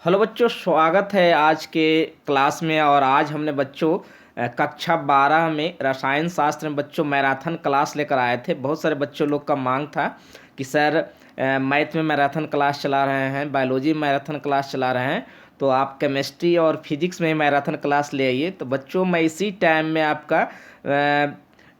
Hello बच्चों, स्वागत है आज के क्लास में। और आज हमने बच्चों कक्षा 12 में रसायन शास्त्र में बच्चों मैराथन क्लास लेकर आए थे। बहुत सारे बच्चों लोग का मांग था कि सर मैथ में मैराथन क्लास चला रहे हैं, बायोलॉजी में मैराथन क्लास चला रहे हैं, तो आप केमिस्ट्री और फिजिक्स में मैराथन क्लास ले आइए। तो बच्चों मैं इसी टाइम में आपका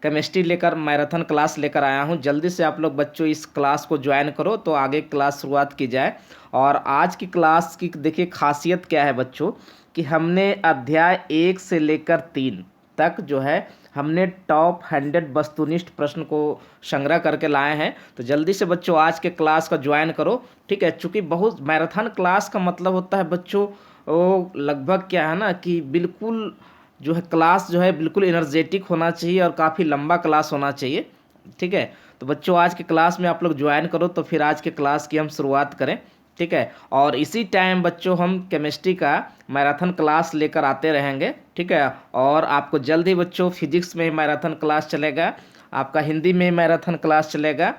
केमिस्ट्री लेकर मैराथन क्लास लेकर आया हूँ। जल्दी से आप लोग बच्चों इस क्लास को ज्वाइन करो तो आगे क्लास शुरुआत की जाए। और आज की क्लास की देखिए खासियत क्या है बच्चों, कि हमने अध्याय 1 से लेकर 3 तक जो है हमने टॉप 100 वस्तुनिष्ठ प्रश्न को संग्रह करके लाए हैं। तो जल्दी से बच्चों आज के क्लास का ज्वाइन करो, ठीक है। चूँकि बहुत मैराथन क्लास का मतलब होता है बच्चों, वो लगभग क्या है ना कि बिल्कुल जो है क्लास जो है बिल्कुल एनर्जेटिक होना चाहिए और काफ़ी लंबा क्लास होना चाहिए, ठीक है। तो बच्चों आज के क्लास में आप लोग ज्वाइन करो तो फिर आज के क्लास की हम शुरुआत करें, ठीक है। और इसी टाइम बच्चों हम केमिस्ट्री का मैराथन क्लास लेकर आते रहेंगे, ठीक है। और आपको जल्द ही बच्चों फिजिक्स में मैराथन क्लास चलेगा, आपका हिंदी में मैराथन क्लास चलेगा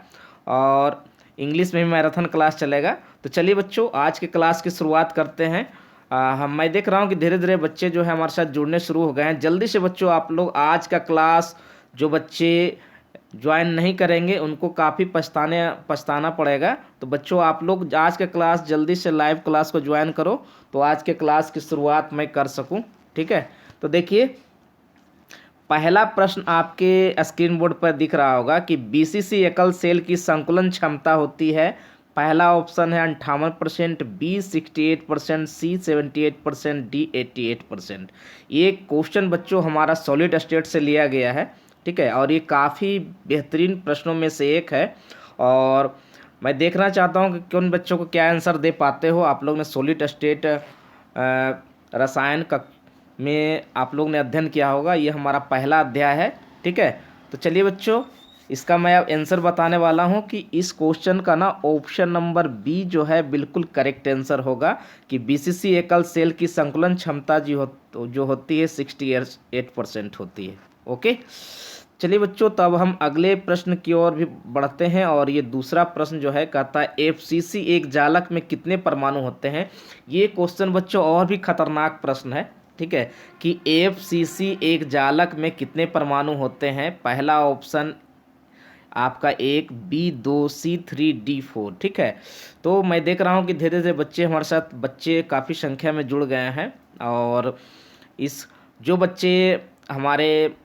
और इंग्लिश में भी मैराथन क्लास चलेगा। तो चलिए बच्चों आज के क्लास की शुरुआत करते हैं। मैं देख रहा हूँ कि धीरे धीरे बच्चे जो है हमारे साथ जुड़ने शुरू हो गए हैं। जल्दी से बच्चों आप लोग आज का क्लास, जो बच्चे ज्वाइन नहीं करेंगे उनको काफ़ी पछताना पड़ेगा। तो बच्चों आप लोग आज का क्लास जल्दी से लाइव क्लास को ज्वाइन करो तो आज के क्लास की शुरुआत मैं कर सकूं, ठीक है। तो देखिए पहला प्रश्न आपके स्क्रीन बोर्ड पर दिख रहा होगा कि बीसीसी एकल सेल की संकुलन क्षमता होती है। पहला ऑप्शन है 58%, बी 68%, सी 78%, डी 88%। ये क्वेश्चन बच्चों हमारा सॉलिड स्टेट से लिया गया है, ठीक है। और ये काफ़ी बेहतरीन प्रश्नों में से एक है। और मैं देखना चाहता हूँ कि कौन बच्चों को क्या आंसर दे पाते हो। आप लोग ने सॉलिड स्टेट रसायन का में आप लोग ने अध्ययन किया होगा, ये हमारा पहला अध्याय है, ठीक है। तो चलिए बच्चों इसका मैं अब आंसर बताने वाला हूँ कि इस क्वेश्चन का ना ऑप्शन नंबर बी जो है बिल्कुल करेक्ट आंसर होगा कि बीसीसी एकल सेल की संकुलन क्षमता जो होती है 68% होती है। ओके, चलिए बच्चों तब हम अगले प्रश्न की ओर भी बढ़ते हैं। और ये दूसरा प्रश्न जो है कहता है एफसीसी एक जालक में कितने परमाणु होते हैं। ये क्वेश्चन बच्चों और भी खतरनाक प्रश्न है, ठीक है, कि एफसीसी एक जालक में कितने परमाणु होते हैं। पहला ऑप्शन आपका 1, बी 2, सी 3, डी 4, ठीक है। तो मैं देख रहा हूँ कि धीरे धीरे बच्चे हमारे साथ बच्चे काफ़ी संख्या में जुड़ गए हैं। और इस जो बच्चे हमारे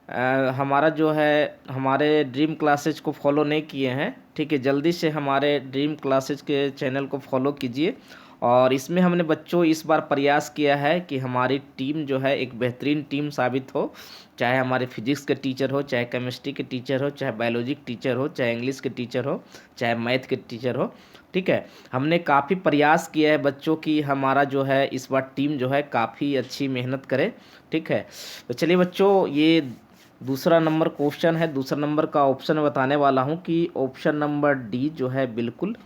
हमारा जो है हमारे ड्रीम क्लासेज को फॉलो नहीं किए हैं, ठीक है, जल्दी से हमारे ड्रीम क्लासेज के चैनल को फॉलो कीजिए। और इसमें हमने बच्चों इस बार प्रयास किया है कि हमारी टीम जो है एक बेहतरीन टीम साबित हो। चाहे हमारे फिजिक्स के टीचर हो, चाहे केमिस्ट्री के टीचर हो, चाहे बायोलॉजी के टीचर हो, चाहे इंग्लिश के टीचर हो, चाहे मैथ के टीचर हो, ठीक है। हमने काफ़ी प्रयास किया है बच्चों की हमारा जो है इस बार टीम जो है काफ़ी अच्छी मेहनत करे, ठीक है। तो चलिए बच्चों ये दूसरा नंबर क्वेश्चन है। दूसरा नंबर का ऑप्शन बताने वाला हूँ कि ऑप्शन नंबर डी जो है बिल्कुल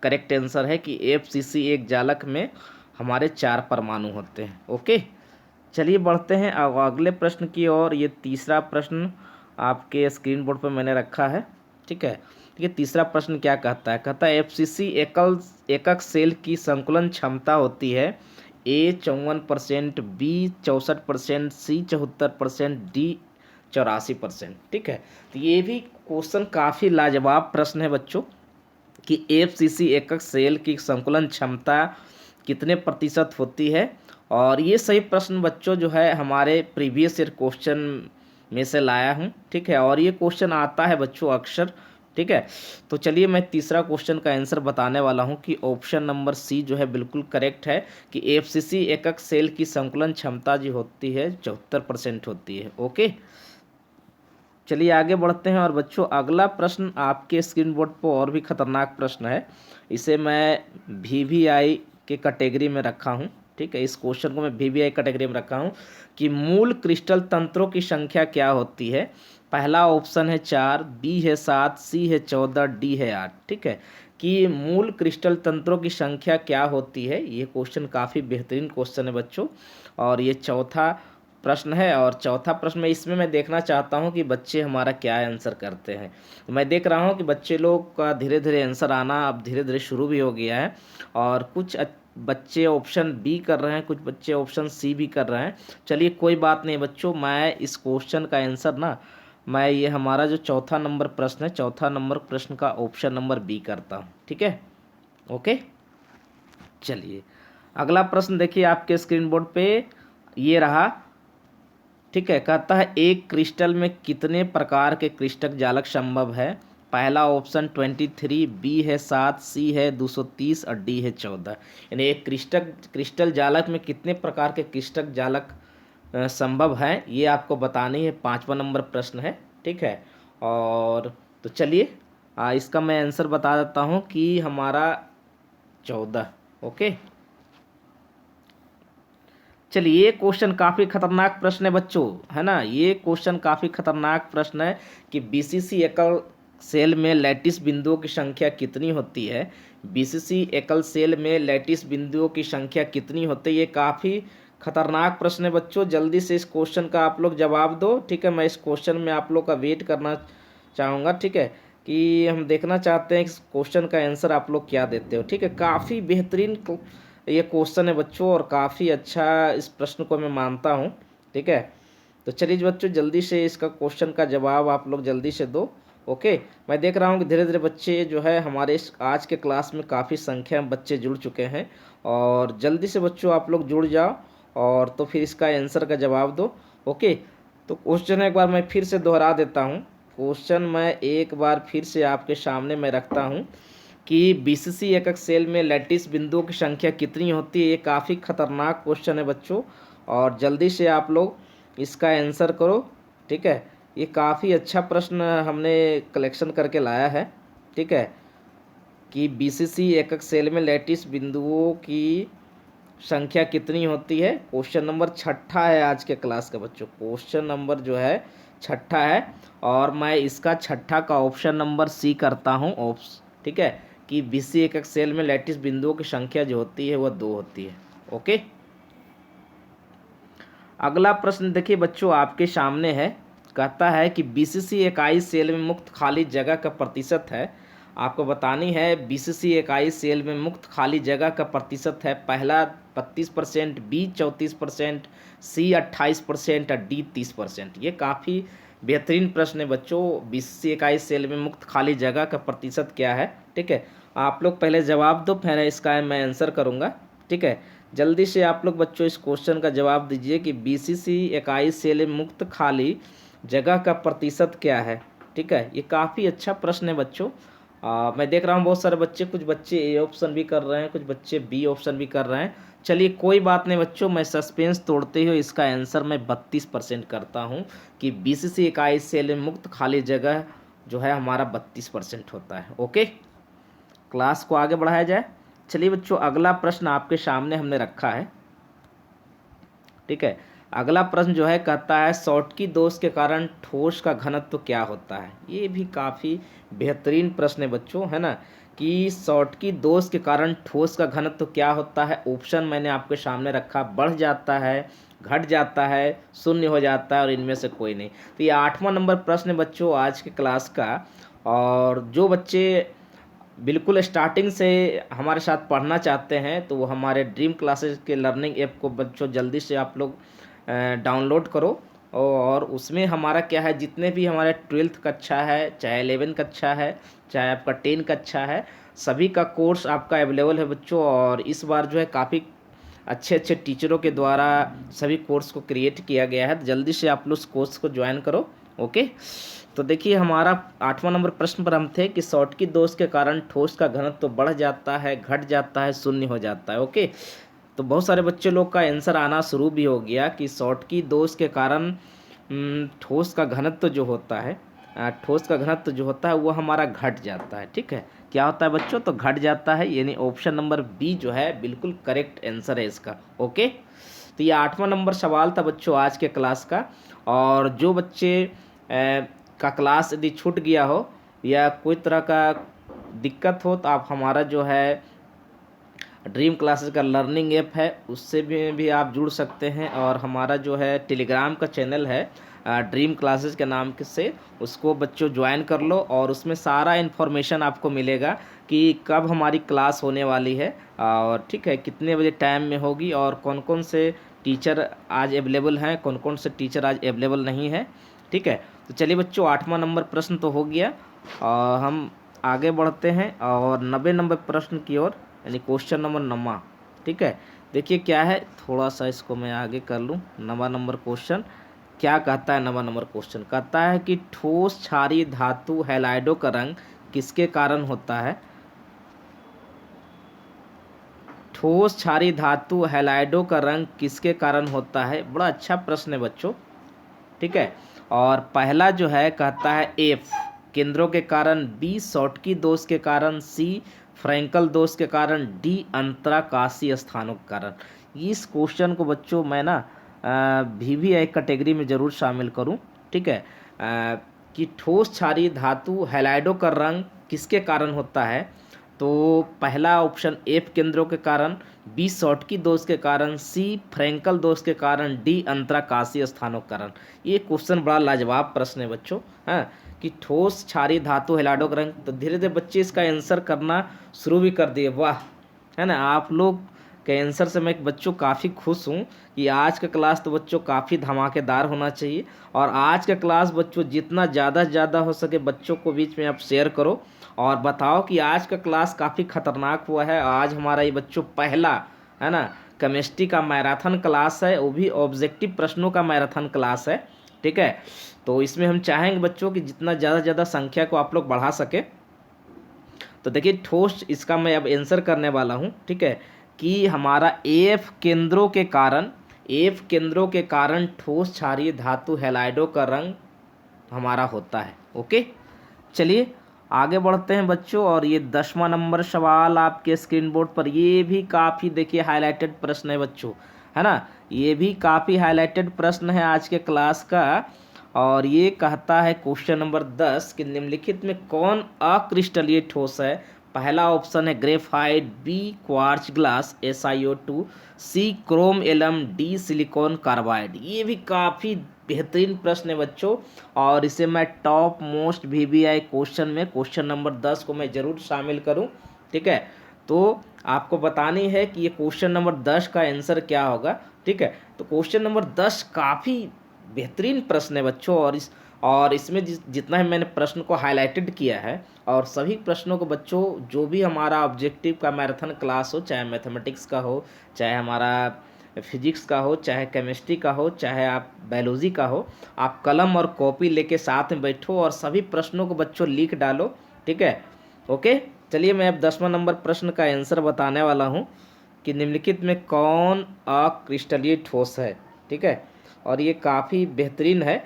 करेक्ट आंसर है कि एफसीसी एक जालक में हमारे 4 परमाणु होते हैं। ओके, चलिए बढ़ते हैं अब अगले प्रश्न की ओर। ये तीसरा प्रश्न आपके स्क्रीन बोर्ड पर मैंने रखा है, ठीक है। ये तीसरा प्रश्न क्या कहता है, कहता है एफसीसी एकक सेल की संकुलन क्षमता होती है। ए 54%, बी 64%, सी 74%, डी 84%, ठीक है। तो ये भी क्वेश्चन काफ़ी लाजवाब प्रश्न है बच्चों कि एफसीसी एकक सेल की संकुलन क्षमता कितने प्रतिशत होती है। और ये सही प्रश्न बच्चों जो है हमारे प्रीवियस ईयर क्वेश्चन में से लाया हूँ, ठीक है। और ये क्वेश्चन आता है बच्चों अक्सर, ठीक है। तो चलिए मैं तीसरा क्वेश्चन का आंसर बताने वाला हूँ कि ऑप्शन नंबर सी जो है बिल्कुल करेक्ट है कि एफसीसी एकक सेल की संकुलन क्षमता जो होती है 74% होती है। ओके, चलिए आगे बढ़ते हैं। और बच्चों अगला प्रश्न आपके स्क्रीन बोर्ड पर और भी खतरनाक प्रश्न है। इसे मैं वीवीआई के कैटेगरी में रखा हूँ, ठीक है। इस क्वेश्चन को मैं वीवीआई कैटेगरी में रखा हूँ कि मूल क्रिस्टल तंत्रों की संख्या क्या होती है। पहला ऑप्शन है 4, बी है 7, सी है 14, डी है 8, ठीक है। कि मूल क्रिस्टल तंत्रों की संख्या क्या होती है। ये क्वेश्चन काफ़ी बेहतरीन क्वेश्चन है बच्चों। और ये चौथा प्रश्न है। और चौथा प्रश्न में इसमें मैं देखना चाहता हूं कि बच्चे हमारा क्या आंसर करते हैं। तो मैं देख रहा हूं कि बच्चे लोग का धीरे धीरे आंसर आना अब धीरे धीरे शुरू भी हो गया है। और कुछ बच्चे ऑप्शन बी कर रहे हैं, कुछ बच्चे ऑप्शन सी भी कर रहे हैं। चलिए कोई बात नहीं बच्चों, मैं इस क्वेश्चन का आंसर ना, मैं ये हमारा जो चौथा नंबर प्रश्न है, चौथा नंबर प्रश्न का ऑप्शन नंबर बी करता हूँ, ठीक है। ओके, चलिए अगला प्रश्न देखिए आपके स्क्रीन बोर्ड पे, ये रहा, ठीक है। कहता है एक क्रिस्टल में कितने प्रकार के क्रिस्टल जालक संभव है। पहला ऑप्शन 23, बी है 7, सी है 230 और डी है 14। यानी एक क्रिस्टल जालक में कितने प्रकार के क्रिस्टल जालक संभव है, ये आपको बतानी है। पांचवा नंबर प्रश्न है, ठीक है। और तो चलिए इसका मैं आंसर बता देता हूँ कि हमारा 14। ओके, चलिए ये क्वेश्चन काफ़ी खतरनाक प्रश्न है बच्चों, है ना। ये क्वेश्चन काफ़ी खतरनाक प्रश्न है कि बीसीसी एकल सेल में लैटिस बिंदुओं की संख्या कितनी होती है। बीसीसी एकल सेल में लैटिस बिंदुओं की संख्या कितनी होती है, ये काफ़ी खतरनाक प्रश्न है बच्चों। जल्दी से इस क्वेश्चन का आप लोग जवाब दो, ठीक है। मैं इस क्वेश्चन में आप लोग का वेट करना चाहूँगा, ठीक है, कि हम देखना चाहते हैं इस क्वेश्चन का आंसर आप लोग क्या देते हो, ठीक है। काफ़ी बेहतरीन ये क्वेश्चन है बच्चों और काफ़ी अच्छा इस प्रश्न को मैं मानता हूँ, ठीक है। तो चलिए बच्चों जल्दी से इसका क्वेश्चन का जवाब आप लोग जल्दी से दो। ओके, मैं देख रहा हूँ कि धीरे धीरे बच्चे जो है हमारे इस आज के क्लास में काफ़ी संख्या में बच्चे जुड़ चुके हैं, और जल्दी से बच्चों आप लोग जुड़ जाओ और तो फिर इसका आंसर का जवाब दो। ओके, तो क्वेश्चन एक बार मैं फिर से दोहरा देता हूँ। क्वेश्चन मैं एक बार फिर से आपके सामने मैं रखता हूँ कि बीसीसी एकक सेल में लैटिस बिंदुओं की संख्या कितनी होती है। ये काफ़ी खतरनाक क्वेश्चन है बच्चों, और जल्दी से आप लोग इसका आंसर करो, ठीक है। ये काफ़ी अच्छा प्रश्न हमने कलेक्शन करके लाया है, ठीक है, कि बीसीसी एकक सेल में लैटिस बिंदुओं की संख्या कितनी होती है। क्वेश्चन नंबर छठा है आज के क्लास का बच्चों, क्वेश्चन नंबर जो है छठा है, और मैं इसका छठा का ऑप्शन नंबर सी करता हूँ ठीक है, कि बीसी एकक सेल में लैटिस बिंदुओं की संख्या जो होती है वह 2 होती है। ओके, अगला प्रश्न देखिए बच्चों आपके सामने है। कहता है कि बीसीसी इकाई सेल में मुक्त खाली जगह का प्रतिशत है। आपको बतानी है बीसीसी इकाई सेल में मुक्त खाली जगह का प्रतिशत है। पहला 32%, बी 34%, सी 28% और डी 30%। ये काफ़ी बेहतरीन प्रश्न है बच्चों। बीसीसी इकाई सेल में मुक्त खाली जगह का प्रतिशत क्या है, ठीक है। आप लोग पहले जवाब दो, फिर इसका मैं आंसर करूँगा, ठीक है। जल्दी से आप लोग बच्चों इस क्वेश्चन का जवाब दीजिए कि बीसीसी इकाई सेल में मुक्त खाली जगह का प्रतिशत क्या है, ठीक है। ये काफ़ी अच्छा प्रश्न है बच्चों। मैं देख रहा हूँ बहुत सारे बच्चे, कुछ बच्चे ए ऑप्शन भी कर रहे हैं, कुछ बच्चे बी ऑप्शन भी कर रहे हैं। चलिए कोई बात नहीं बच्चों, मैं सस्पेंस तोड़ते हुए इसका आंसर मैं 32% करता हूँ कि बीसीसी इकाई सेल में मुक्त खाली जगह जो है हमारा 32% होता है। ओके, क्लास को आगे बढ़ाया जाए। चलिए बच्चों अगला प्रश्न आपके सामने हमने रखा है, ठीक है। अगला प्रश्न जो है कहता है शॉटकी दोष के कारण ठोस का घनत्व क्या होता है। ये भी काफ़ी बेहतरीन प्रश्न है बच्चों, है ना, कि शॉटकी दोष के कारण ठोस का घनत्व क्या होता है। ऑप्शन मैंने आपके सामने रखा, बढ़ जाता है, घट जाता है, शून्य हो जाता है और इनमें से कोई नहीं। तो ये 8वां नंबर प्रश्न है बच्चों आज के क्लास का। और जो बच्चे बिल्कुल स्टार्टिंग से हमारे साथ पढ़ना चाहते हैं तो वो हमारे ड्रीम क्लासेस के लर्निंग ऐप को बच्चों जल्दी से आप लोग डाउनलोड करो। और उसमें हमारा क्या है, जितने भी हमारे 12th कक्षा है, चाहे 11 कक्षा है, चाहे आपका 10 कक्षा है, सभी का कोर्स आपका अवेलेबल है बच्चों। और इस बार जो है काफ़ी अच्छे अच्छे टीचरों के द्वारा सभी कोर्स को क्रिएट किया गया है। तो जल्दी से आप लोग उस कोर्स को ज्वाइन करो। ओके, तो देखिए हमारा 8वां नंबर प्रश्न पर हम थे कि शॉटकी दोष के कारण ठोस का घनत्व तो बढ़ जाता है, घट जाता है, शून्य हो जाता है। ओके, तो बहुत सारे बच्चे लोग का आंसर आना शुरू भी हो गया कि शॉटकी दोष के कारण ठोस का घनत्व जो होता है, ठोस का घनत्व जो होता है वो हमारा घट जाता है, ठीक है। क्या होता है बच्चों, तो घट जाता है, यानी ऑप्शन नंबर बी जो है बिल्कुल करेक्ट आंसर है इसका। ओके, तो ये 8वां नंबर सवाल था बच्चों आज के क्लास का। और जो बच्चे का क्लास यदि छूट गया हो या कोई तरह का दिक्कत हो तो आप हमारा जो है ड्रीम क्लासेस का लर्निंग ऐप है, उससे भी आप जुड़ सकते हैं। और हमारा जो है टेलीग्राम का चैनल है ड्रीम क्लासेस के नाम से, उसको बच्चों ज्वाइन कर लो और उसमें सारा इन्फॉर्मेशन आपको मिलेगा कि कब हमारी क्लास होने वाली है और ठीक है कितने बजे टाइम में होगी और कौन कौन से टीचर आज अवेलेबल हैं, कौन कौन से टीचर आज अवेलेबल नहीं है। ठीक है, तो चलिए बच्चों 8वां नंबर प्रश्न तो हो गया और हम आगे बढ़ते हैं और 90 नंबर प्रश्न की ओर, यानी क्वेश्चन नंबर 9। ठीक है, देखिए क्या है, थोड़ा सा इसको मैं आगे कर लूँ। 9वां नंबर क्वेश्चन क्या कहता है? 9वां नंबर क्वेश्चन कहता है कि ठोस क्षारीय धातु हैलाइडो का रंग किसके कारण होता है? ठोस क्षारीय धातु हैलाइडो का रंग किसके कारण होता है? बड़ा अच्छा प्रश्न है बच्चों। ठीक है, और पहला जो है कहता है एफ केंद्रों के कारण, बी शॉटकी दोष के कारण, सी फ्रैंकल दोष के कारण, डी अंतराकाशीय स्थानों के कारण। इस क्वेश्चन को बच्चों मैं ना VVI कैटेगरी में ज़रूर शामिल करूं। ठीक है, कि ठोस क्षारीय धातु हैलाइडो का रंग किसके कारण होता है? तो पहला ऑप्शन एफ केंद्रों के कारण, बी शॉटकी दोष के कारण, सी फ्रैंकल दोष के कारण, डी अंतराकाशीय स्थानों के कारण। ये क्वेश्चन बड़ा लाजवाब प्रश्न है बच्चों। हाँ, कि ठोस क्षारीय धातु हैलाइडो का रंग, तो धीरे धीरे बच्चे इसका आंसर करना शुरू भी कर दिए। वाह, है ना, आप लोग के आंसर से मैं बच्चों काफ़ी खुश हूँ कि आज का क्लास तो बच्चों काफ़ी धमाकेदार होना चाहिए। और आज का क्लास बच्चों जितना ज़्यादा से ज़्यादा हो सके बच्चों को बीच में आप शेयर करो और बताओ कि आज का क्लास काफ़ी खतरनाक हुआ है। आज हमारा ये बच्चों पहला, है ना, केमिस्ट्री का मैराथन क्लास है, वो भी ऑब्जेक्टिव प्रश्नों का मैराथन क्लास है। ठीक है, तो इसमें हम चाहेंगे बच्चों कि जितना ज़्यादा से ज़्यादा संख्या को आप लोग बढ़ा सके। तो देखिए ठोस, इसका मैं अब आंसर करने वाला हूँ। ठीक है, कि हमारा एफ केंद्रों के कारण, एफ केंद्रों के कारण ठोस क्षारीय धातु हैलाइडो का रंग हमारा होता है। ओके, चलिए आगे बढ़ते हैं बच्चों। और ये 10वां नंबर सवाल आपके स्क्रीन बोर्ड पर, ये भी काफ़ी देखिए हाईलाइटेड प्रश्न है बच्चों, है ना, ये भी काफ़ी हाईलाइटेड प्रश्न है आज के क्लास का। और ये कहता है क्वेश्चन नंबर 10 कि निम्नलिखित में कौन अक्रिस्टलीय ठोस है? पहला ऑप्शन है graphite, B quartz glass SiO2, C chrome alum, D silicon carbide. ये भी काफ़ी बेहतरीन प्रश्न है बच्चों और इसे मैं टॉप मोस्ट VVI क्वेश्चन में क्वेश्चन नंबर 10 को मैं ज़रूर शामिल करूं। ठीक है, तो आपको बतानी है कि ये क्वेश्चन नंबर 10 का आंसर क्या होगा। ठीक है, तो क्वेश्चन नंबर 10 काफ़ी बेहतरीन प्रश्न है बच्चों और इसमें जितना ही मैंने प्रश्न को हाईलाइटेड किया है और सभी प्रश्नों को बच्चों, जो भी हमारा ऑब्जेक्टिव का मैराथन क्लास हो, चाहे मैथमेटिक्स का हो, चाहे हमारा फिजिक्स का हो, चाहे केमिस्ट्री का हो, चाहे आप बायोलॉजी का हो, आप कलम और कॉपी लेके साथ में बैठो और सभी प्रश्नों को बच्चों लिख डालो। ठीक है, ओके, चलिए मैं अब 10वां नंबर प्रश्न का आंसर बताने वाला हूँ कि निम्नलिखित में कौन अक्रिस्टलीय ठोस है। ठीक है, और ये काफ़ी बेहतरीन है।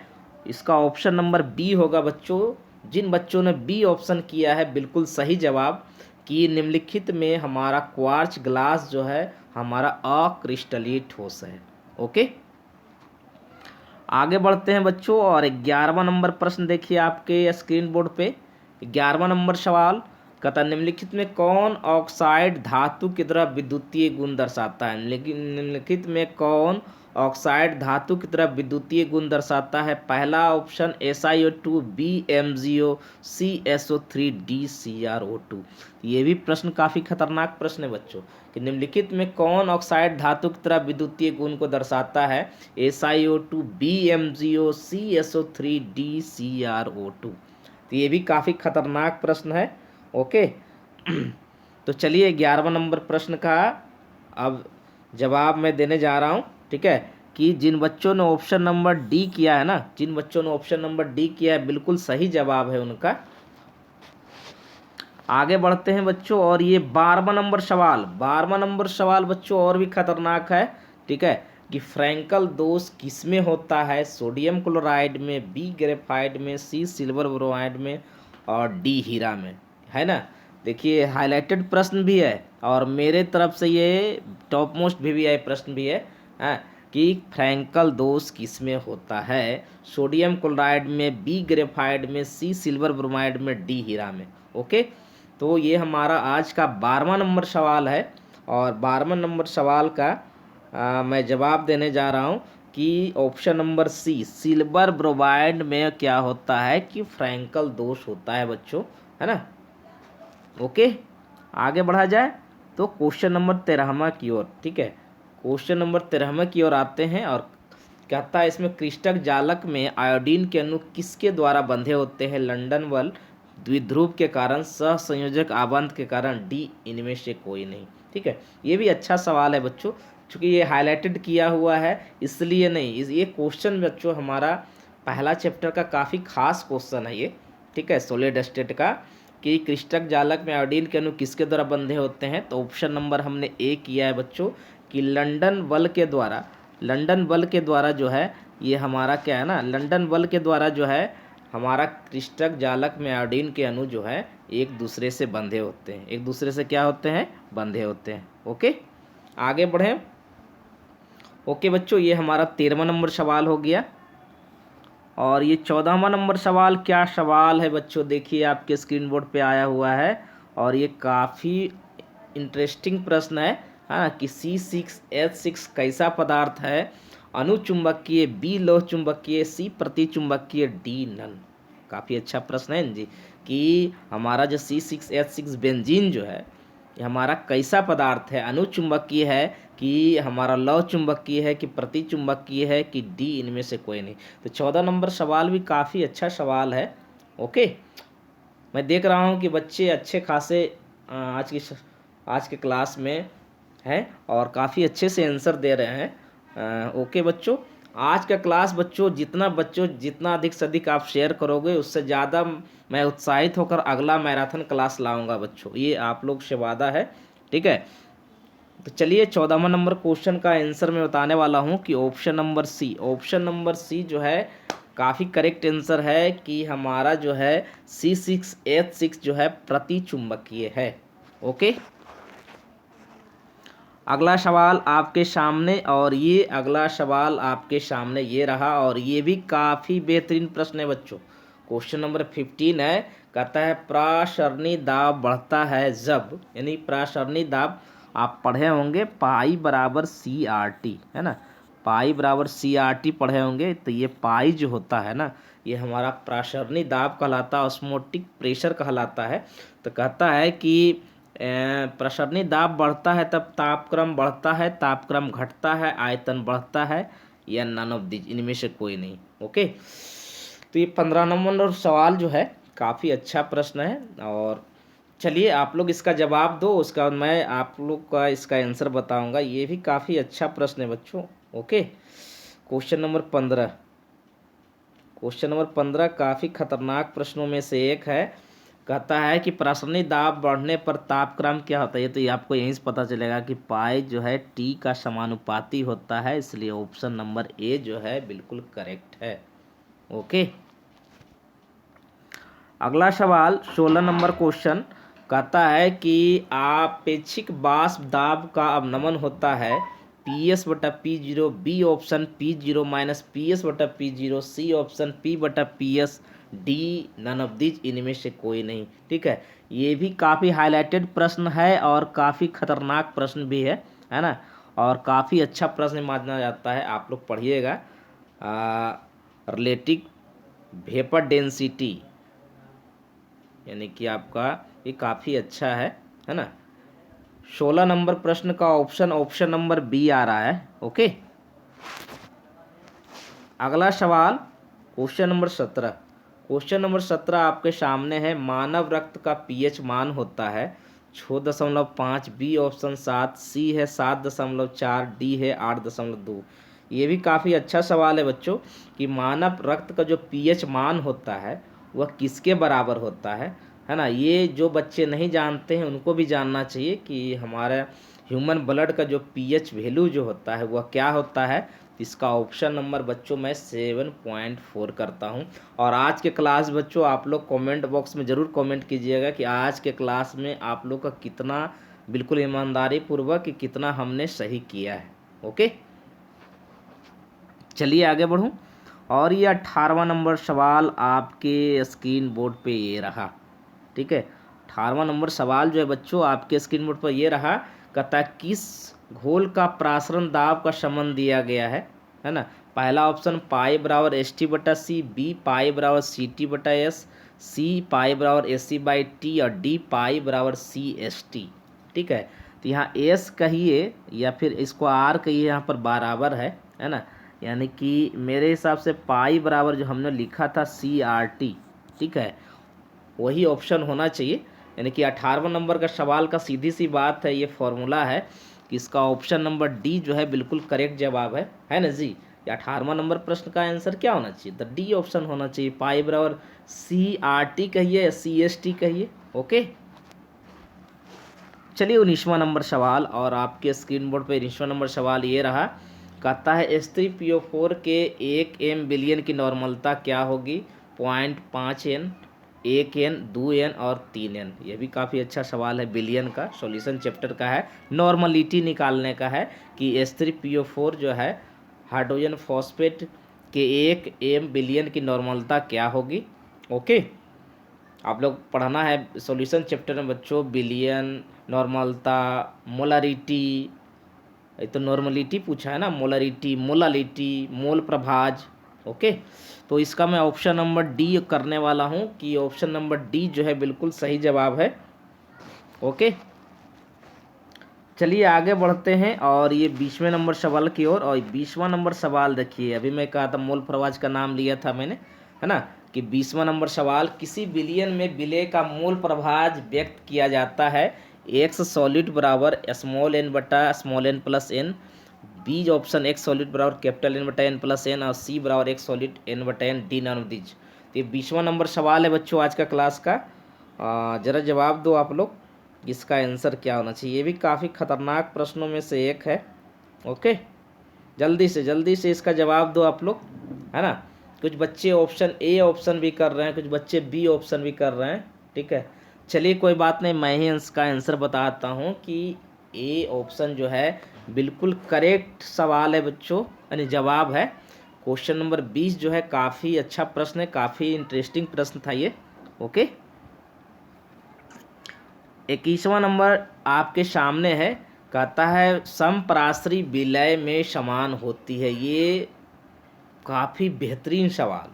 इसका ऑप्शन नंबर बी होगा बच्चों। जिन बच्चों ने बी ऑप्शन किया है बिल्कुल सही जवाब, कि निम्नलिखित में हमारा क्वार्ट्ज ग्लास जो है हमारा अक्रिस्टलीय ठोस है। ओके, आगे बढ़ते हैं बच्चों और 11वां नंबर प्रश्न देखिए आपके स्क्रीन बोर्ड पे। 11वां नंबर सवाल कहता है निम्नलिखित में कौन ऑक्साइड धातु की तरह विद्युतीय गुण दर्शाता है? लेकिन निम्नलिखित में कौन ऑक्साइड धातु की तरह विद्युतीय गुण दर्शाता है? पहला ऑप्शन SiO2, बी MgO, सी SO3, डी CrO2। ये भी प्रश्न काफ़ी खतरनाक प्रश्न है बच्चों कि निम्नलिखित में कौन ऑक्साइड धातु की तरह विद्युतीय गुण को दर्शाता है? SiO2, बी MgO, सी SO3, डी CrO2। तो ये भी काफ़ी खतरनाक प्रश्न है। ओके, तो चलिए 11वां नंबर प्रश्न का अब जवाब मैं देने जा रहा हूँ। ठीक है, कि जिन बच्चों ने ऑप्शन नंबर डी किया है ना, जिन बच्चों ने ऑप्शन नंबर डी किया है बिल्कुल सही जवाब है उनका। आगे बढ़ते हैं बच्चों और ये 12वां नंबर सवाल, 12वां नंबर सवाल बच्चों और भी खतरनाक है। ठीक है, कि फ्रैंकल दोष किसमें होता है? सोडियम क्लोराइड में, बी ग्रेफाइट में, सी सिल्वर ब्रोमाइड में और डी हीरा में, है ना। देखिए हाईलाइटेड प्रश्न भी है और मेरे तरफ से ये टॉप मोस्ट VVI प्रश्न भी है, हाँ, कि फ्रैंकल दोष किसमें होता है? सोडियम क्लोराइड में, बी ग्रेफाइट में, सी सिल्वर ब्रोमाइड में, डी हीरा में। ओके, तो ये हमारा आज का 12वां नंबर सवाल है और 12वां नंबर सवाल का मैं जवाब देने जा रहा हूँ कि option number C, silver bromide में क्या होता है कि फ्रैंकल दोष होता है बच्चों, है ना। ओके, आगे बढ़ा जाए तो क्वेश्चन नंबर 13वां की ओर। ठीक है, क्वेश्चन नंबर 13वां की ओर आते हैं और कहता है इसमें क्रिस्टल जालक में आयोडीन के अणु किसके द्वारा बंधे होते हैं? लंदन बल, द्विध्रुव के कारण, सहसंयोजक आबंध के कारण, डी इनमें से कोई नहीं। ठीक है, ये भी अच्छा सवाल है बच्चों, चूंकि ये हाईलाइटेड किया हुआ है इसलिए नहीं, ये क्वेश्चन बच्चों हमारा पहला चैप्टर का काफ़ी खास क्वेश्चन है ये। ठीक है, सॉलिड स्टेट का, कि क्रिस्टल जालक में आयोडीन के अणु किसके द्वारा बंधे होते हैं? तो ऑप्शन नंबर हमने ए किया है बच्चों कि लंदन बल के द्वारा। लंदन बल के द्वारा जो है ये हमारा क्या है ना, लंदन बल के द्वारा जो है हमारा क्रिस्टल जालक में आयोडीन के अणु जो है एक दूसरे से बंधे होते हैं, एक दूसरे से क्या होते हैं? बंधे होते हैं। ओके, आगे बढ़ें। ओके बच्चों, ये हमारा 13वां नंबर सवाल हो गया। और ये 14वां नंबर सवाल क्या सवाल है बच्चों, देखिए आपके स्क्रीन बोर्ड पे आया हुआ है और ये काफ़ी इंटरेस्टिंग प्रश्न है हाँ, कि C6H6 कैसा पदार्थ है? अनुचुंबकीय, बी लोह चुंबकीय, सी प्रतिचुंबकीय, डी नन। काफ़ी अच्छा प्रश्न है जी, कि हमारा जो C6H6 बेंजीन जो है ये हमारा कैसा पदार्थ है? अनुचुंबकीय है कि हमारा लौह चुंबकीय है कि प्रतिचुंबकीय है कि डी इनमें से कोई नहीं। तो 14 नंबर सवाल भी काफ़ी अच्छा सवाल है। ओके, मैं देख रहा हूँ कि बच्चे अच्छे खासे आज के क्लास में हैं और काफ़ी अच्छे से आंसर दे रहे हैं। ओके बच्चों, आज का क्लास बच्चों जितना अधिक से अधिक आप शेयर करोगे उससे ज़्यादा मैं उत्साहित होकर अगला मैराथन क्लास लाऊंगा बच्चों, ये आप लोग से वादा है। ठीक है, तो चलिए 14वां नंबर क्वेश्चन का आंसर मैं बताने वाला हूँ कि option number C, option number C जो है काफ़ी करेक्ट आंसर है कि हमारा जो है C6H6 जो है प्रतिचुंबकीय है। ओके, अगला सवाल आपके सामने, और ये अगला सवाल आपके सामने ये रहा और ये भी काफ़ी बेहतरीन प्रश्न है बच्चों। क्वेश्चन नंबर 15 है, कहता है प्रासरणी दाब बढ़ता है जब, यानी प्रासरणी दाब आप पढ़े होंगे पाई बराबर CRT, है ना, पाई बराबर CRT पढ़े होंगे। तो ये पाई जो होता है ना ये हमारा प्रासरणी दाब कहलाता है, ऑस्मोटिक प्रेशर कहलाता है। तो कहता है कि प्रसरणी दाब बढ़ता है तब तापक्रम बढ़ता है, तापक्रम घटता है, आयतन बढ़ता है, या नन ऑफ दिस, इनमें से कोई नहीं। ओके, तो ये 15 नंबर सवाल जो है काफ़ी अच्छा प्रश्न है और चलिए आप लोग इसका जवाब दो, उसका बाद मैं आप लोग का इसका आंसर बताऊंगा। ये भी काफ़ी अच्छा प्रश्न है बच्चों। Okay, question number 15, question number 15 काफ़ी खतरनाक प्रश्नों में से एक है। कहता है कि प्रासरणी दाब बढ़ने पर तापक्रम क्या होता है? ये तो ये आपको यहीं से पता चलेगा कि पाई जो है टी का समानुपाती होता है, इसलिए ऑप्शन नंबर ए जो है बिल्कुल करेक्ट है। ओके, अगला सवाल 16 नंबर क्वेश्चन कहता है कि आपेक्षिक वाष्प दाब का अवनमन होता है PS/P0, B option P0 minus PS/P0, C option P/PS, D none of this, इनमें से कोई नहीं। ठीक है, ये भी काफ़ी हाईलाइटेड प्रश्न है और काफ़ी खतरनाक प्रश्न भी है ना, और काफ़ी अच्छा प्रश्न माना जाता है। आप लोग पढ़िएगा, रिलेटिव वेपर डेंसिटी, यानी कि आपका ये काफ़ी अच्छा है ना। 16 नंबर प्रश्न का ऑप्शन नंबर बी आ रहा है। ओके, अगला सवाल क्वेश्चन नंबर 17, क्वेश्चन नंबर 17 आपके सामने है। मानव रक्त का पीएच मान होता है 6.5, बी ऑप्शन 7, सी है 7.4, डी है 8.2। ये भी काफ़ी अच्छा सवाल है बच्चों कि मानव रक्त का जो पीएच मान होता है वह किसके बराबर होता है ना। ये जो बच्चे नहीं जानते हैं उनको भी जानना चाहिए कि हमारा ह्यूमन ब्लड का जो पीएच वैल्यू जो होता है वह क्या होता है। इसका ऑप्शन नंबर बच्चों मैं 7.4 करता हूं। और आज के क्लास बच्चों आप लोग कमेंट बॉक्स में ज़रूर कमेंट कीजिएगा कि आज के क्लास में आप लोग का कितना बिल्कुल ईमानदारी पूर्वक कि कितना हमने सही किया है। ओके, चलिए आगे बढ़ूं। और ये 18वां नंबर सवाल आपके स्क्रीन बोर्ड पे ये रहा। ठीक है, 18वां नंबर सवाल जो है बच्चों आपके स्क्रीन बोर्ड पर ये रहा। कहता है किस घोल का प्रासरण दाब का संबंध दिया गया है ना। पहला ऑप्शन पाई बराबर एस टी बटा सी, बी पाई बराबर सी टी बटा एस, सी पाई बराबर एस सी बाई टी और डी पाई बराबर सी एस टी। ठीक है, तो यहाँ एस कहिए या फिर इसको आर कहिए, यहाँ पर बराबर है ना। यानी कि मेरे हिसाब से पाई बराबर जो हमने लिखा था सी आर टी, ठीक है, वही ऑप्शन होना चाहिए। यानी कि 18वां नंबर का सवाल का सीधी सी बात है, ये फॉर्मूला है कि इसका ऑप्शन नंबर डी जो है बिल्कुल करेक्ट जवाब है ना जी। 18वां नंबर प्रश्न का आंसर क्या होना चाहिए, द डी ऑप्शन होना चाहिए। पाई बराबर सी आर टी कहिए या सी एस टी कहिए। ओके, चलिए 19वां नंबर सवाल, और आपके स्क्रीन बोर्ड पे 19वां नंबर सवाल ये रहा। कहता है H3PO4 के 1 बिलियन की नॉर्मलता क्या होगी, 0.5 n, 1 n, 2 n और 3 n। ये भी काफ़ी अच्छा सवाल है, बिलियन का सॉल्यूशन चैप्टर का है, नॉर्मलिटी निकालने का है कि H3PO4 जो है हाइड्रोजन फॉस्फेट के 1 बिलियन की नॉर्मलता क्या होगी। ओके, आप लोग पढ़ना है सॉल्यूशन चैप्टर में बच्चों, बिलियन, नॉर्मलता, मोलरिटी, ये तो नॉर्मलिटी पूछा है ना, मोलरिटी, मोलालिटी, मोल प्रभाज। ओके, तो इसका मैं ऑप्शन नंबर डी करने वाला हूँ कि ऑप्शन नंबर डी जो है बिल्कुल सही जवाब है। ओके, चलिए आगे बढ़ते हैं और ये 20वें नंबर सवाल की ओर। और 20वां नंबर सवाल देखिए, अभी मैं कहा था मोल प्रभाज का नाम लिया था मैंने, है ना, कि 20वां नंबर सवाल, किसी विलयन में विलय का मोल प्रभाज व्यक्त किया जाता है एक्स सॉलिड बराबर स्मॉल एन बटा small n plus n, B option x solid बराबर कैपिटल एन बटा एन प्लस एन और सी बराबर एक्स सॉलिड एन बटा n, D none of these. तो ये 20वां नंबर सवाल है बच्चों आज का क्लास का। जरा जवाब दो आप लोग, इसका आंसर क्या होना चाहिए। ये भी काफ़ी खतरनाक प्रश्नों में से एक है। ओके, जल्दी से इसका जवाब दो आप लोग, है ना। कुछ बच्चे ऑप्शन ए ऑप्शन भी कर रहे हैं, कुछ बच्चे बी ऑप्शन भी कर रहे हैं। ठीक है, चलिए कोई बात नहीं, मैं ही इसका आंसर बताता हूँ कि ए ऑप्शन जो है बिल्कुल करेक्ट सवाल है बच्चों, यानी जवाब है। क्वेश्चन नंबर 20 जो है काफ़ी अच्छा प्रश्न है, काफ़ी इंटरेस्टिंग प्रश्न था ये। ओके, 21वां नंबर आपके सामने है। कहता है समपराश्री विलय में समान होती है। ये काफ़ी बेहतरीन सवाल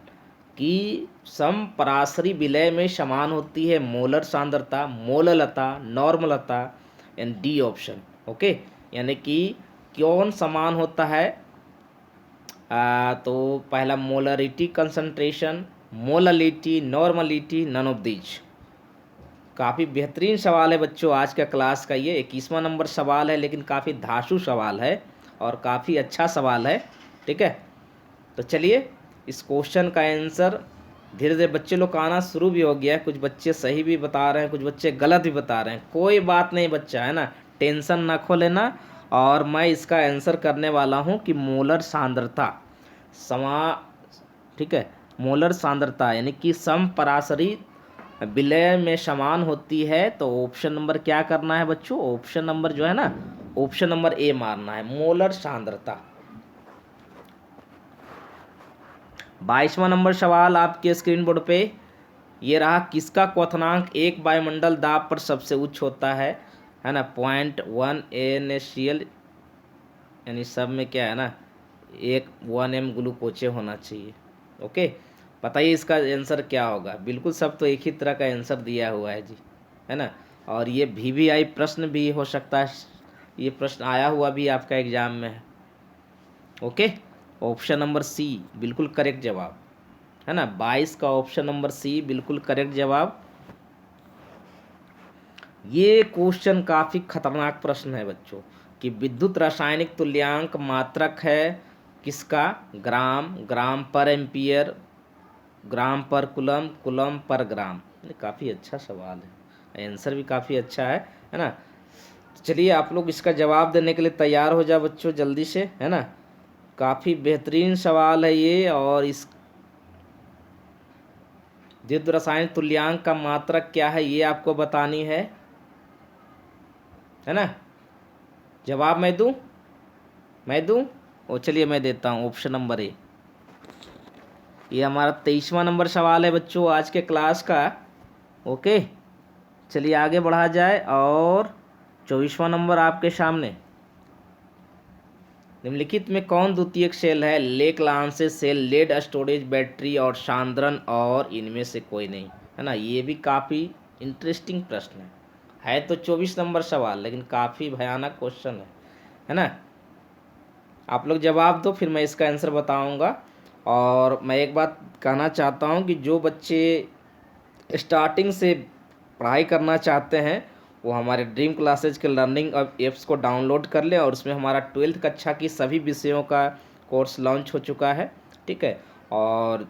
कि समपराश्री विलय में समान होती है मोलर सांद्रता, मोललता, नॉर्मलता एंड डी ऑप्शन। ओके, यानी कि कौन समान होता है, तो पहला molarity concentration, molality, normality, none of these. काफ़ी बेहतरीन सवाल है बच्चों आज का क्लास का, ये 21वां नंबर सवाल है, लेकिन काफ़ी धांसू सवाल है और काफ़ी अच्छा सवाल है। ठीक है, तो चलिए इस क्वेश्चन का आंसर धीरे धीरे बच्चे लोग का आना शुरू भी हो गया है। कुछ बच्चे सही भी बता रहे हैं, कुछ बच्चे गलत भी बता रहे हैं। कोई बात नहीं बच्चा, है ना, टेंशन ना खो लेना। और मैं इसका आंसर करने वाला हूँ कि मोलर सांद्रता ठीक है, मोलर सांद्रता यानी कि समपराश्री विलय में समान होती है। तो ऑप्शन नंबर क्या करना है बच्चों, ऑप्शन नंबर जो है ना, ऑप्शन नंबर ए मारना है, मोलर सांद्रता। 22वां नंबर सवाल आपके स्क्रीन बोर्ड पे ये रहा। किसका क्वथनांक एक वायुमंडल दाब पर सबसे उच्च होता है ना, 0.1 NaCl, यानी सब में क्या है ना, 1 m ग्लूकोचे होना चाहिए। ओके, बताइए इसका आंसर क्या होगा। बिल्कुल सब तो एक ही तरह का आंसर दिया हुआ है जी, है ना। और ये VVI प्रश्न भी हो सकता है, ये प्रश्न आया हुआ भी आपका एग्जाम में है। ओके, ऑप्शन नंबर सी बिल्कुल करेक्ट जवाब, है ना। 22 का ऑप्शन नंबर सी बिल्कुल करेक्ट जवाब। ये क्वेश्चन काफ़ी खतरनाक प्रश्न है बच्चों कि विद्युत रासायनिक तुल्यांक मात्रक है किसका, ग्राम, ग्राम पर एम्पियर, ग्राम पर कुलम, कुलम पर ग्राम। ये काफ़ी अच्छा सवाल है, आंसर भी काफ़ी अच्छा है ना। चलिए आप लोग इसका जवाब देने के लिए तैयार हो जाओ बच्चों जल्दी से, है ना। काफ़ी बेहतरीन सवाल है ये। और इस विद्युत रासायनिक तुल्यांक का मात्रक क्या है ये आपको बतानी है ना। जवाब मैं दूं और चलिए मैं देता हूँ ऑप्शन नंबर ए। ये हमारा 23वां नंबर सवाल है बच्चों आज के क्लास का। ओके, चलिए आगे बढ़ा जाए। और 24वां नंबर आपके सामने, निम्नलिखित में कौन द्वितीयक सेल है? Leclanche cell, lead storage battery और सांद्रन, और इनमें से कोई नहीं, है ना। ये भी काफ़ी इंटरेस्टिंग प्रश्न है तो 24 नंबर सवाल, लेकिन काफ़ी भयानक क्वेश्चन है ना। आप लोग जवाब दो, फिर मैं इसका आंसर बताऊंगा। और मैं एक बात कहना चाहता हूँ कि जो बच्चे स्टार्टिंग से पढ़ाई करना चाहते हैं वो हमारे ड्रीम क्लासेज के लर्निंग ऐप्स को डाउनलोड कर लें, और उसमें हमारा 12th कक्षा की सभी विषयों का कोर्स लॉन्च हो चुका है, ठीक है। और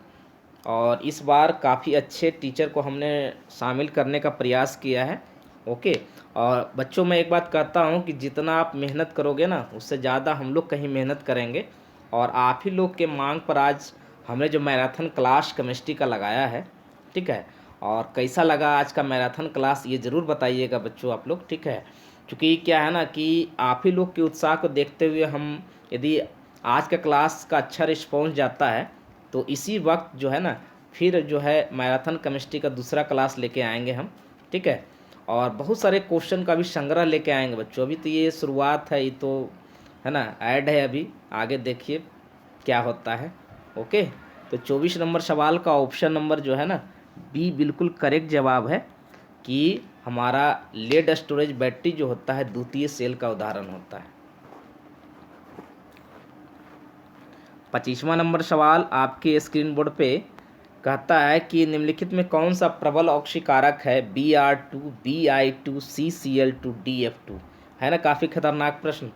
इस बार काफ़ी अच्छे टीचर को हमने शामिल करने का प्रयास किया है, ओके। और बच्चों, मैं एक बात कहता हूँ कि जितना आप मेहनत करोगे ना, उससे ज़्यादा हम लोग कहीं मेहनत करेंगे। और आप ही लोग के मांग पर आज हमने जो मैराथन क्लास केमिस्ट्री का लगाया है, ठीक है। और कैसा लगा आज का मैराथन क्लास, ये ज़रूर बताइएगा बच्चों आप लोग, ठीक है। क्योंकि क्या है ना कि आप ही लोग के उत्साह को देखते हुए हम, यदि आज का क्लास का अच्छा रिस्पॉन्स जाता है तो इसी वक्त जो है ना, फिर जो है मैराथन केमिस्ट्री का दूसरा क्लास लेके आएंगे हम, ठीक है। और बहुत सारे क्वेश्चन का भी संग्रह लेके आएंगे बच्चों। अभी तो ये शुरुआत है, ये तो है ना, ऐड है, अभी आगे देखिए क्या होता है, ओके। तो 24 नंबर सवाल का ऑप्शन नंबर जो है ना, बी बिल्कुल करेक्ट जवाब है कि हमारा लेड स्टोरेज बैटरी जो होता है द्वितीय सेल का उदाहरण होता है। 25वां नंबर सवाल आपके स्क्रीन बोर्ड पे कहता है कि निम्नलिखित में कौन सा प्रबल ऑक्सीकारक है? Br2, Bi2, CCl2, DF2, है ना। काफ़ी खतरनाक प्रश्न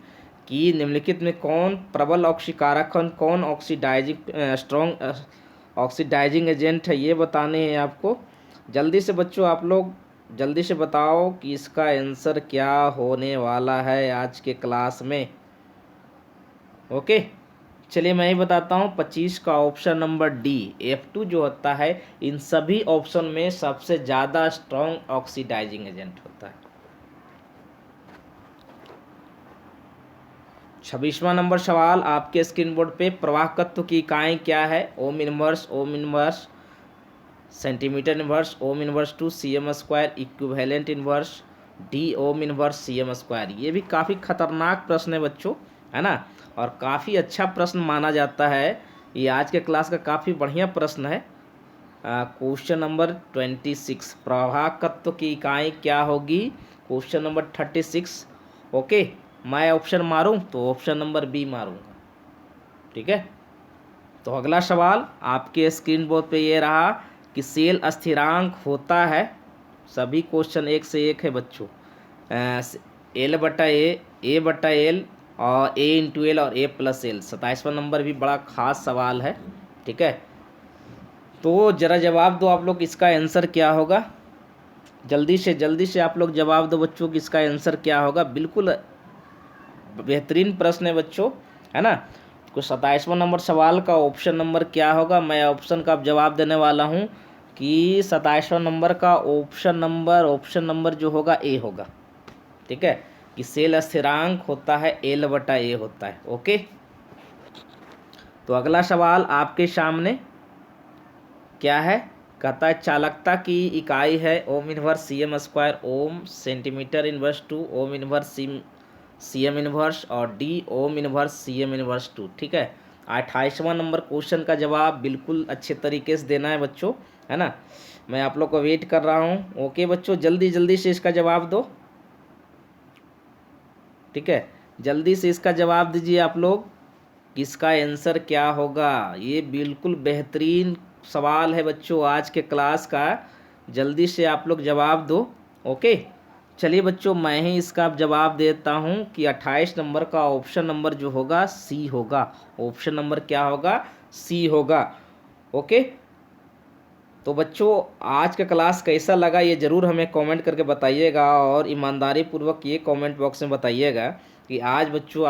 कि निम्नलिखित में कौन प्रबल ऑक्सीकारक है, कौन ऑक्सीडाइजिंग स्ट्रॉन्ग ऑक्सीडाइजिंग एजेंट है, ये बताने हैं आपको। जल्दी से बच्चों आप लोग जल्दी से बताओ कि इसका आंसर क्या होने वाला है आज के क्लास में, ओके। चलिए मैं ही बताता हूँ, 25 का ऑप्शन नंबर डी F2 जो होता है इन सभी ऑप्शन में सबसे ज़्यादा स्ट्रॉन्ग ऑक्सीडाइजिंग एजेंट होता है। 26वां नंबर सवाल आपके स्क्रीन बोर्ड पे, प्रवाहकत्व की इकाई क्या है? Ohm inverse, ohm inverse, centimetre inverse, ohm inverse two CM square, equivalent inverse, D ohm inverse CM square. ये भी काफ़ी खतरनाक प्रश्न है बच्चों, है ना। और काफ़ी अच्छा प्रश्न माना जाता है, ये आज के क्लास का काफ़ी बढ़िया प्रश्न है। क्वेश्चन नंबर 26, प्रवाहकत्व की इकाई क्या होगी? Question number 36, okay. मैं ऑप्शन मारूं तो ऑप्शन नंबर बी मारूंगा, ठीक है। तो अगला सवाल आपके स्क्रीन बोर्ड पे ये रहा कि सेल स्थिरांक होता है, सभी क्वेश्चन एक से एक है बच्चों। A/A और A×L और A+L। 27वां नंबर भी बड़ा खास सवाल है, ठीक है। तो ज़रा जवाब दो आप लोग, इसका आंसर क्या होगा? जल्दी से आप लोग जवाब दो बच्चों कि इसका आंसर क्या होगा। बिल्कुल बेहतरीन प्रश्न है बच्चों, है ना। तो 27वां नंबर सवाल का ऑप्शन नंबर क्या होगा? मैं ऑप्शन का जवाब देने वाला हूँ कि 27वां नंबर का ऑप्शन नंबर जो होगा ए होगा, ठीक है। कि सेल स्थिरांक होता है L/A होता है, ओके। तो अगला सवाल आपके सामने क्या है? कहता है चालकता की इकाई है ohm inverse CM square, ohm centimetre inverse two ohm inverse CM inverse, और D ohm inverse CM inverse two, ठीक है। 28वां नंबर क्वेश्चन का जवाब बिल्कुल अच्छे तरीके से देना है बच्चों, है ना। मैं आप लोग को वेट कर रहा हूँ, ओके बच्चों, जल्दी से इसका जवाब दो, ठीक है। जल्दी से इसका जवाब दीजिए आप लोग कि इसका आंसर क्या होगा। ये बिल्कुल बेहतरीन सवाल है बच्चों आज के क्लास का, जल्दी से आप लोग जवाब दो, ओके। चलिए बच्चों, मैं ही इसका जवाब देता हूँ कि 28 नंबर का ऑप्शन नंबर जो होगा सी होगा। ऑप्शन नंबर क्या होगा? सी होगा, ओके। तो बच्चों आज का क्लास कैसा लगा ये ज़रूर हमें कमेंट करके बताइएगा, और ईमानदारी पूर्वक ये कमेंट बॉक्स में बताइएगा कि आज बच्चों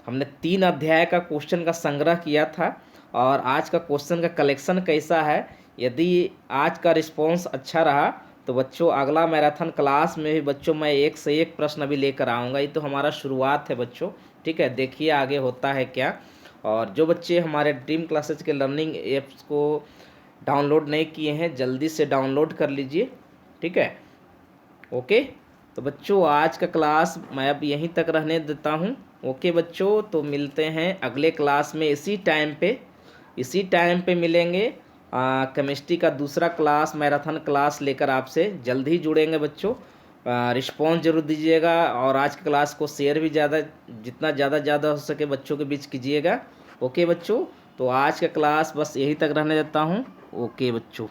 हमने 3 अध्याय का क्वेश्चन का संग्रह किया था, और आज का क्वेश्चन का कलेक्शन कैसा है। यदि आज का रिस्पॉन्स अच्छा रहा तो बच्चों अगला मैराथन क्लास में भी बच्चों मैं एक से एक प्रश्न अभी लेकर आऊँगा। ये तो हमारा शुरुआत है बच्चों, ठीक है। देखिए आगे होता है क्या। और जो बच्चे हमारे ड्रीम क्लासेज के लर्निंग एप्स को डाउनलोड नहीं किए हैं, जल्दी से डाउनलोड कर लीजिए, ठीक है, ओके। तो बच्चों आज का क्लास मैं अब यहीं तक रहने देता हूँ। ओके बच्चों, तो मिलते हैं अगले क्लास में इसी टाइम पे मिलेंगे। केमिस्ट्री का दूसरा क्लास मैराथन क्लास लेकर आपसे जल्द ही जुड़ेंगे बच्चों। रिस्पॉन्स जरूर दीजिएगा और आज की क्लास को शेयर भी जितना ज़्यादा हो सके बच्चों के बीच कीजिएगा। ओके बच्चों, तो आज का क्लास बस यहीं तक रहने देता हूँ। ओके बच्चों।